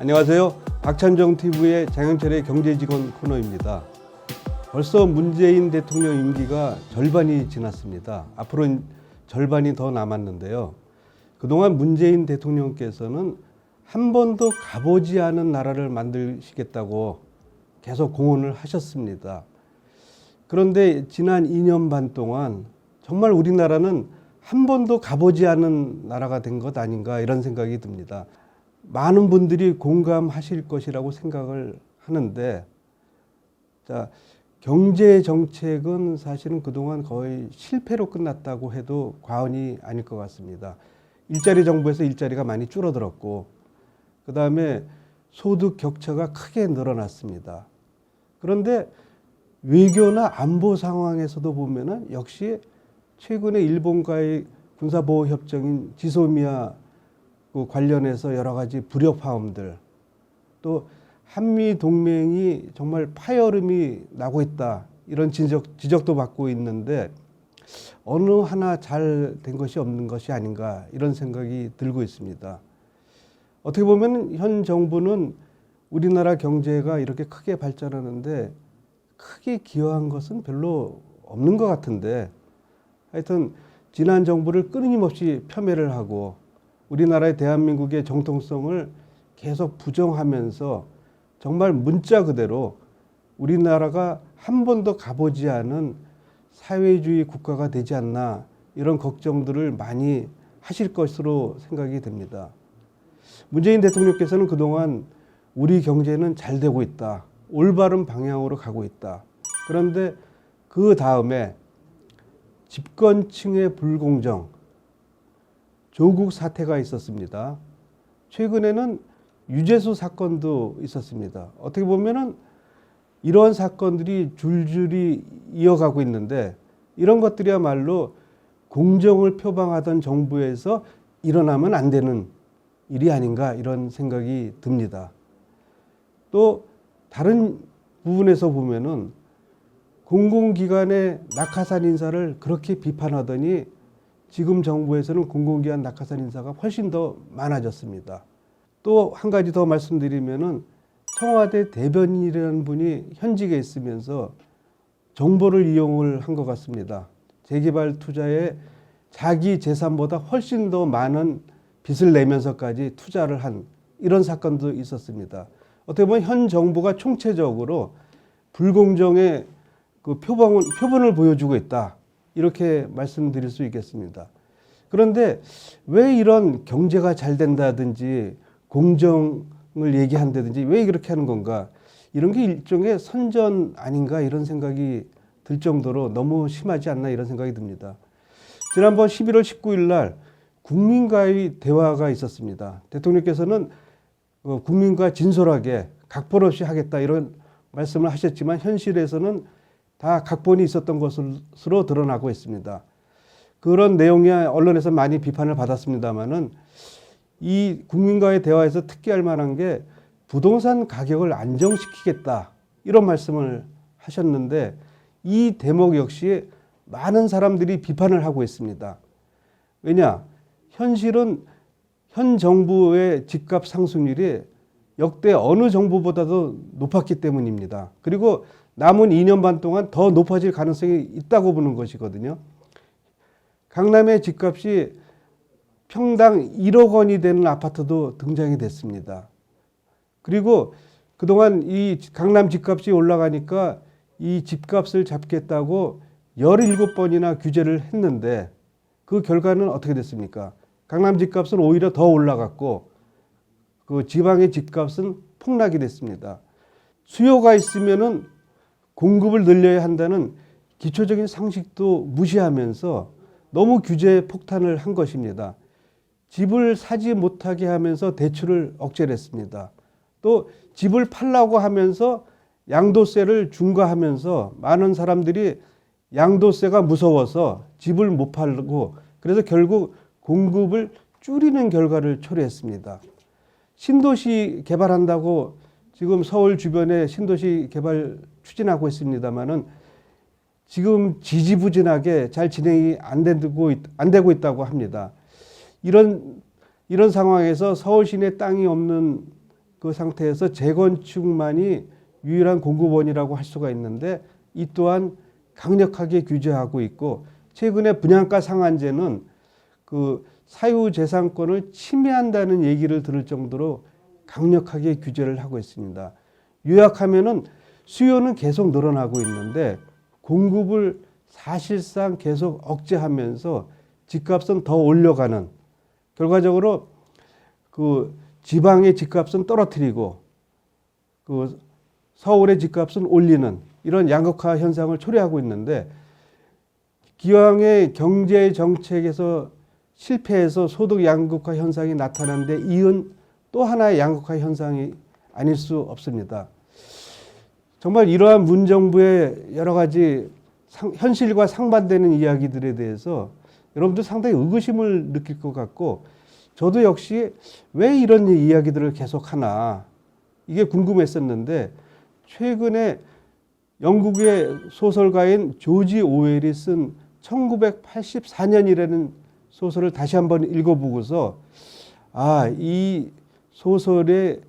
안녕하세요. 박찬정 TV의 장영철의 경제직원 코너입니다. 벌써 문재인 대통령 임기가 절반이 지났습니다. 앞으로는 절반이 더 남았는데요. 그동안 문재인 대통령께서는 한 번도 가보지 않은 나라를 만드시겠다고 계속 공언을 하셨습니다. 그런데 지난 2년 반 동안 정말 우리나라는 한 번도 가보지 않은 나라가 된 것 아닌가 이런 생각이 듭니다. 많은 분들이 공감하실 것이라고 생각을 하는데, 자, 경제 정책은 사실은 그동안 거의 실패로 끝났다고 해도 과언이 아닐 것 같습니다. 일자리 정부에서 일자리가 많이 줄어들었고, 그 다음에 소득 격차가 크게 늘어났습니다. 그런데 외교나 안보 상황에서도 보면은 역시 최근에 일본과의 군사보호협정인 지소미아 관련해서 여러 가지 불협화음들, 또 한미 동맹이 정말 파열음이 나고 있다 이런 지적도 받고 있는데 어느 하나 잘 된 것이 없는 것이 아닌가 이런 생각이 들고 있습니다. 어떻게 보면 현 정부는 우리나라 경제가 이렇게 크게 발전하는데 크게 기여한 것은 별로 없는 것 같은데, 하여튼 지난 정부를 끊임없이 폄훼를 하고 우리나라의 대한민국의 정통성을 계속 부정하면서 정말 문자 그대로 우리나라가 한 번도 가보지 않은 사회주의 국가가 되지 않나 이런 걱정들을 많이 하실 것으로 생각이 됩니다. 문재인 대통령께서는 그동안 우리 경제는 잘 되고 있다, 올바른 방향으로 가고 있다. 그런데 그 다음에 집권층의 불공정, 조국 사태가 있었습니다. 최근에는 유재수 사건도 있었습니다. 어떻게 보면은 이런 사건들이 줄줄이 이어가고 있는데 이런 것들이야말로 공정을 표방하던 정부에서 일어나면 안 되는 일이 아닌가 이런 생각이 듭니다. 또 다른 부분에서 보면은 공공기관의 낙하산 인사를 그렇게 비판하더니 지금 정부에서는 공공기관 낙하산 인사가 훨씬 더 많아졌습니다. 또 한 가지 더 말씀드리면은 청와대 대변인이라는 분이 현직에 있으면서 정보를 이용을 한 것 같습니다. 재개발 투자에 자기 재산보다 훨씬 더 많은 빚을 내면서까지 투자를 한 이런 사건도 있었습니다. 어떻게 보면 현 정부가 총체적으로 불공정의 그 표본을 보여주고 있다. 이렇게 말씀드릴 수 있겠습니다. 그런데 왜 이런 경제가 잘 된다든지 공정을 얘기한다든지 왜 그렇게 하는 건가? 이런 게 일종의 선전 아닌가 이런 생각이 들 정도로 너무 심하지 않나 이런 생각이 듭니다. 지난번 11월 19일 날 국민과의 대화가 있었습니다. 대통령께서는 국민과 진솔하게 각본 없이 하겠다 이런 말씀을 하셨지만 현실에서는 다 각본이 있었던 것으로 드러나고 있습니다. 그런 내용이 언론에서 많이 비판을 받았습니다만은 이 국민과의 대화에서 특기할 만한 게 부동산 가격을 안정시키겠다 이런 말씀을 하셨는데 이 대목 역시 많은 사람들이 비판을 하고 있습니다. 왜냐? 현실은 현 정부의 집값 상승률이 역대 어느 정부보다도 높았기 때문입니다. 그리고 남은 2년 반 동안 더 높아질 가능성이 있다고 보는 것이거든요. 강남의 집값이 평당 1억 원이 되는 아파트도 등장이 됐습니다. 그리고 그동안 이 강남 집값이 올라가니까 이 집값을 잡겠다고 17번이나 규제를 했는데 그 결과는 어떻게 됐습니까? 강남 집값은 오히려 더 올라갔고 그 지방의 집값은 폭락이 됐습니다. 수요가 있으면은 공급을 늘려야 한다는 기초적인 상식도 무시하면서 너무 규제 폭탄을 한 것입니다. 집을 사지 못하게 하면서 대출을 억제를 했습니다. 또 집을 팔라고 하면서 양도세를 중과하면서 많은 사람들이 양도세가 무서워서 집을 못 팔고 그래서 결국 공급을 줄이는 결과를 초래했습니다. 신도시 개발한다고 지금 서울 주변에 신도시 개발 추진하고 있습니다만은 지금 지지부진하게 잘 진행이 안 되고 있다고 합니다. 이런 상황에서 서울 시내 땅이 없는 그 상태에서 재건축만이 유일한 공급원이라고 할 수가 있는데 이 또한 강력하게 규제하고 있고 최근에 분양가 상한제는 그 사유재산권을 침해한다는 얘기를 들을 정도로 강력하게 규제를 하고 있습니다. 요약하면은 수요는 계속 늘어나고 있는데 공급을 사실상 계속 억제하면서 집값은 더 올려가는 결과적으로 그 지방의 집값은 떨어뜨리고 그 서울의 집값은 올리는 이런 양극화 현상을 초래하고 있는데 기왕의 경제 정책에서 실패해서 소득 양극화 현상이 나타나는데 이은 또 하나의 양극화 현상이 아닐 수 없습니다. 정말 이러한 문정부의 여러 가지 현실과 상반되는 이야기들에 대해서 여러분들 상당히 의구심을 느낄 것 같고 저도 역시 왜 이런 이야기들을 계속하나 이게 궁금했었는데 최근에 영국의 소설가인 조지 오웰이 쓴 1984년이라는 소설을 다시 한번 읽어보고서 이 소설의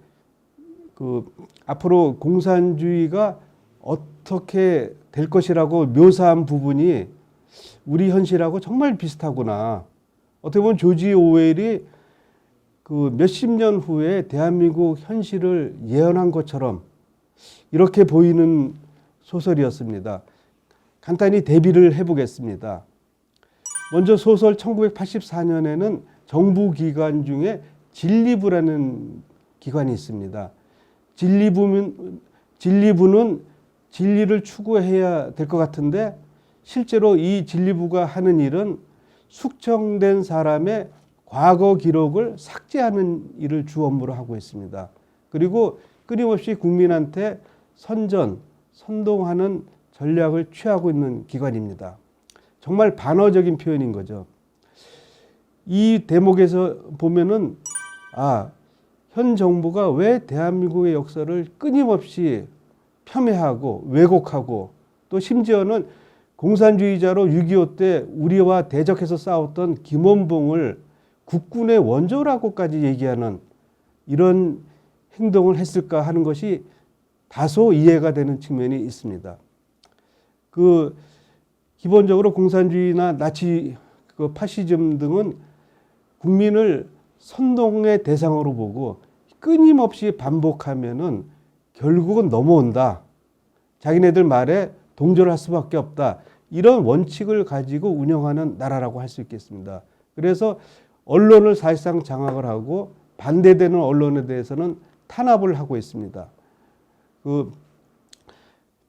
그 앞으로 공산주의가 어떻게 될 것이라고 묘사한 부분이 우리 현실하고 정말 비슷하구나. 어떻게 보면 조지 오웰이 그 몇십 년 후에 대한민국 현실을 예언한 것처럼 이렇게 보이는 소설이었습니다. 간단히 대비를 해보겠습니다. 먼저 소설 1984년에는 정부 기관 중에 진리부라는 기관이 있습니다. 진리부는 진리를 추구해야 될 것 같은데 실제로 이 진리부가 하는 일은 숙청된 사람의 과거 기록을 삭제하는 일을 주 업무로 하고 있습니다. 그리고 끊임없이 국민한테 선동하는 전략을 취하고 있는 기관입니다. 정말 반어적인 표현인 거죠. 이 대목에서 보면은 현 정부가 왜 대한민국의 역사를 끊임없이 폄훼하고 왜곡하고 또 심지어는 공산주의자로 6.25 때 우리와 대적해서 싸웠던 김원봉을 국군의 원조라고까지 얘기하는 이런 행동을 했을까 하는 것이 다소 이해가 되는 측면이 있습니다. 기본적으로 공산주의나 나치 파시즘 등은 국민을 선동의 대상으로 보고 끊임없이 반복하면은 결국은 넘어온다. 자기네들 말에 동조를 할 수밖에 없다. 이런 원칙을 가지고 운영하는 나라라고 할 수 있겠습니다. 그래서 언론을 사실상 장악을 하고 반대되는 언론에 대해서는 탄압을 하고 있습니다.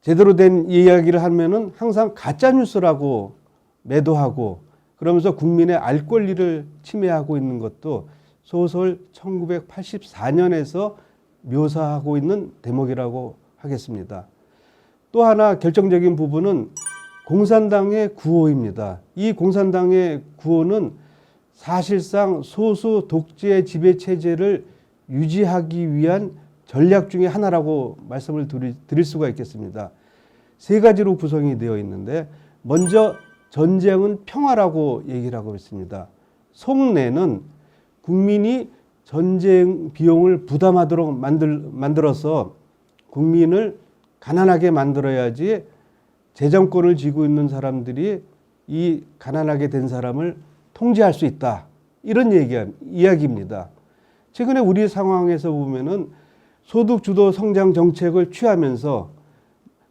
제대로 된 이야기를 하면은 항상 가짜 뉴스라고 매도하고 그러면서 국민의 알 권리를 침해하고 있는 것도 소설 1984년에서 묘사하고 있는 대목이라고 하겠습니다. 또 하나 결정적인 부분은 공산당의 구호입니다. 이 공산당의 구호는 사실상 소수 독재 지배 체제를 유지하기 위한 전략 중에 하나라고 말씀을 드릴 수가 있겠습니다. 세 가지로 구성이 되어 있는데 먼저 전쟁은 평화라고 얘기를 하고 있습니다. 속내는 국민이 전쟁 비용을 부담하도록 만들어서 국민을 가난하게 만들어야지 재정권을 쥐고 있는 사람들이 이 가난하게 된 사람을 통제할 수 있다. 이런 이야기입니다. 최근에 우리 상황에서 보면은 소득 주도 성장 정책을 취하면서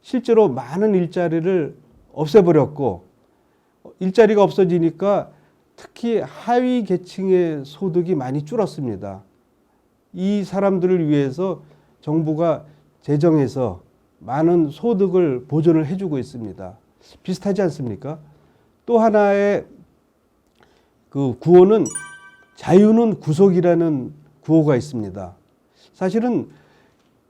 실제로 많은 일자리를 없애버렸고 일자리가 없어지니까 특히 하위 계층의 소득이 많이 줄었습니다. 이 사람들을 위해서 정부가 재정에서 많은 소득을 보전을 해주고 있습니다. 비슷하지 않습니까? 또 하나의 구호는 자유는 구속이라는 구호가 있습니다. 사실은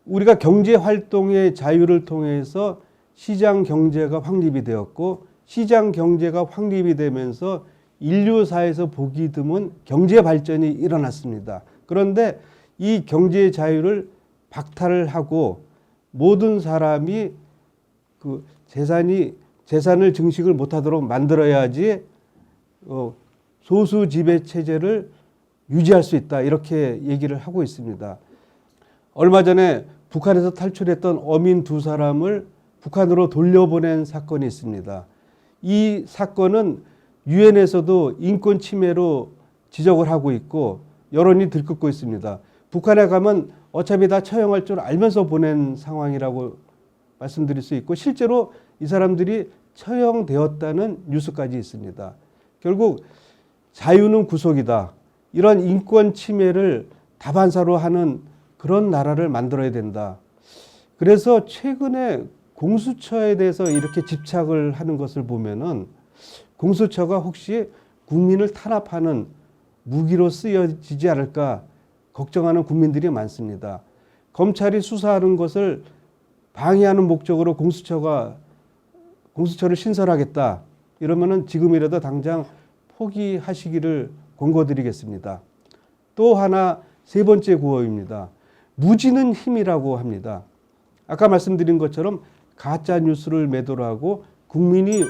우리가 경제 활동의 자유를 통해서 시장 경제가 확립이 되었고 시장 경제가 확립이 되면서 인류사에서 보기 드문 경제 발전이 일어났습니다. 그런데 이 경제 자유를 박탈을 하고 모든 사람이 재산을 증식을 못하도록 만들어야지 소수 지배 체제를 유지할 수 있다 이렇게 얘기를 하고 있습니다. 얼마 전에 북한에서 탈출했던 어민 두 사람을 북한으로 돌려보낸 사건이 있습니다. 이 사건은 유엔에서도 인권 침해로 지적을 하고 있고 여론이 들끓고 있습니다. 북한에 가면 어차피 다 처형할 줄 알면서 보낸 상황이라고 말씀드릴 수 있고 실제로 이 사람들이 처형되었다는 뉴스까지 있습니다. 결국 자유는 구속이다. 이런 인권 침해를 다반사로 하는 그런 나라를 만들어야 된다. 그래서 최근에 공수처에 대해서 이렇게 집착을 하는 것을 보면은 공수처가 혹시 국민을 탄압하는 무기로 쓰여지지 않을까 걱정하는 국민들이 많습니다. 검찰이 수사하는 것을 방해하는 목적으로 공수처를 신설하겠다. 이러면은 지금이라도 당장 포기하시기를 권고드리겠습니다. 또 하나 세 번째 구호입니다. 무지는 힘이라고 합니다. 아까 말씀드린 것처럼 가짜 뉴스를 매도로 하고 국민이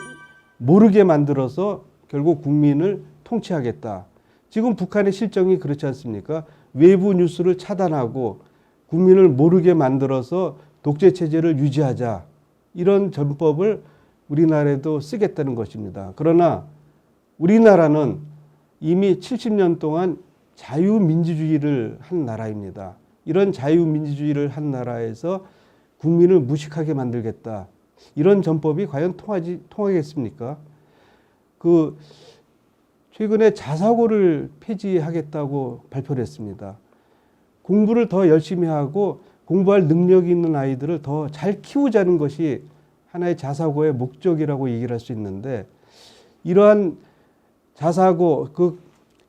모르게 만들어서 결국 국민을 통치하겠다. 지금 북한의 실정이 그렇지 않습니까? 외부 뉴스를 차단하고 국민을 모르게 만들어서 독재 체제를 유지하자. 이런 전법을 우리나라에도 쓰겠다는 것입니다. 그러나 우리나라는 이미 70년 동안 자유민주주의를 한 나라입니다. 이런 자유민주주의를 한 나라에서 국민을 무식하게 만들겠다. 이런 전법이 과연 통하겠습니까? 최근에 자사고를 폐지하겠다고 발표를 했습니다. 공부를 더 열심히 하고 공부할 능력이 있는 아이들을 더 잘 키우자는 것이 하나의 자사고의 목적이라고 얘기를 할 수 있는데 이러한 자사고,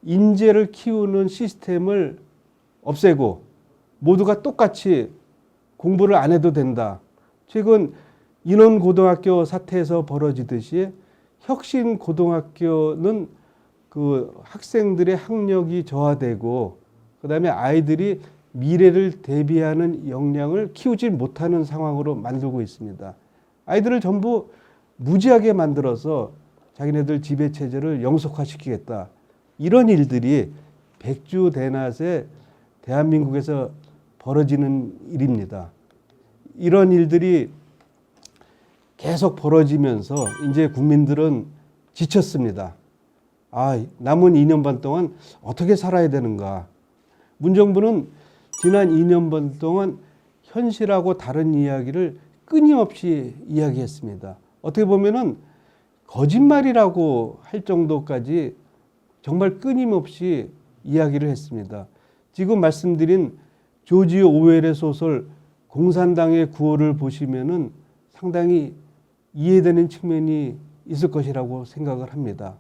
인재를 키우는 시스템을 없애고 모두가 똑같이 공부를 안 해도 된다. 최근 인원고등학교 사태에서 벌어지듯이 혁신고등학교는 학생들의 학력이 저하되고 그다음에 아이들이 미래를 대비하는 역량을 키우지 못하는 상황으로 만들고 있습니다. 아이들을 전부 무지하게 만들어서 자기네들 지배체제를 영속화시키겠다. 이런 일들이 백주대낮에 대한민국에서 벌어지는 일입니다. 이런 일들이 계속 벌어지면서 이제 국민들은 지쳤습니다. 남은 2년 반 동안 어떻게 살아야 되는가. 문정부는 지난 2년 반 동안 현실하고 다른 이야기를 끊임없이 이야기했습니다. 어떻게 보면은 거짓말이라고 할 정도까지 정말 끊임없이 이야기를 했습니다. 지금 말씀드린 조지 오웰의 소설 공산당의 구호를 보시면은 상당히 이해되는 측면이 있을 것이라고 생각을 합니다.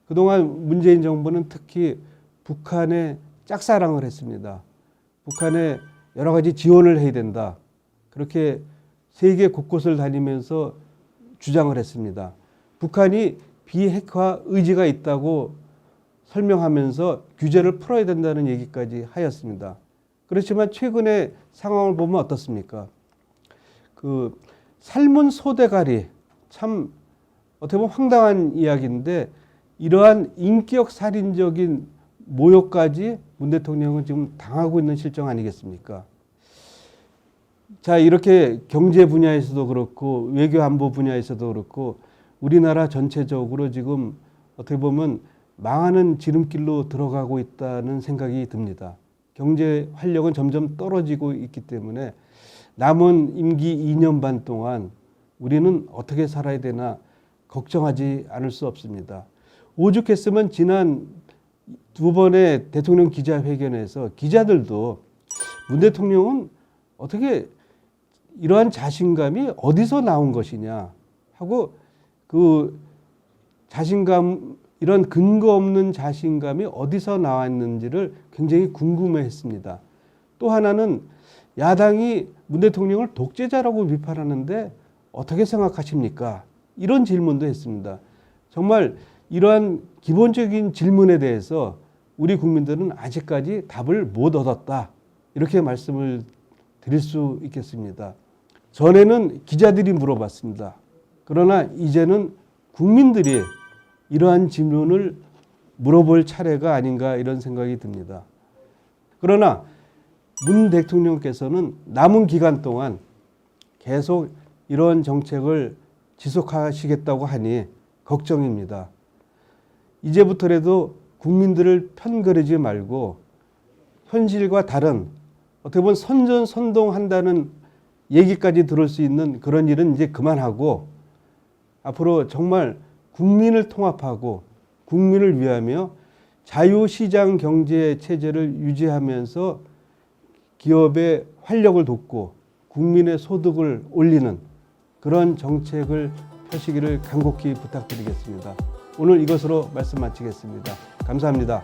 그동안 문재인 정부는 특히 북한에 짝사랑을 했습니다. 북한에 여러 가지 지원을 해야 된다. 그렇게 세계 곳곳을 다니면서 주장을 했습니다. 북한이 비핵화 의지가 있다고 설명하면서 규제를 풀어야 된다는 얘기까지 하였습니다. 그렇지만 최근의 상황을 보면 어떻습니까? 삶은 소대가리, 참 어떻게 보면 황당한 이야기인데 이러한 인격 살인적인 모욕까지 문 대통령은 지금 당하고 있는 실정 아니겠습니까? 자, 이렇게 경제 분야에서도 그렇고 외교 안보 분야에서도 그렇고 우리나라 전체적으로 지금 어떻게 보면 망하는 지름길로 들어가고 있다는 생각이 듭니다. 경제 활력은 점점 떨어지고 있기 때문에 남은 임기 2년 반 동안 우리는 어떻게 살아야 되나 걱정하지 않을 수 없습니다. 오죽했으면 지난 두 번의 대통령 기자회견에서 기자들도 문 대통령은 어떻게 이러한 자신감이 어디서 나온 것이냐 하고 자신감, 이런 근거 없는 자신감이 어디서 나왔는지를 굉장히 궁금해했습니다. 또 하나는 야당이 문 대통령을 독재자라고 비판하는데 어떻게 생각하십니까? 이런 질문도 했습니다. 정말 이러한 기본적인 질문에 대해서 우리 국민들은 아직까지 답을 못 얻었다. 이렇게 말씀을 드릴 수 있겠습니다. 전에는 기자들이 물어봤습니다. 그러나 이제는 국민들이 이러한 질문을 물어볼 차례가 아닌가 이런 생각이 듭니다. 그러나 문 대통령께서는 남은 기간 동안 계속 이런 정책을 지속하시겠다고 하니 걱정입니다. 이제부터라도 국민들을 편가르지 말고 현실과 다른 어떻게 보면 선전선동한다는 얘기까지 들을 수 있는 그런 일은 이제 그만하고 앞으로 정말 국민을 통합하고 국민을 위하며 자유시장 경제 체제를 유지하면서 기업의 활력을 돕고 국민의 소득을 올리는 그런 정책을 펴시기를 간곡히 부탁드리겠습니다. 오늘 이것으로 말씀 마치겠습니다. 감사합니다.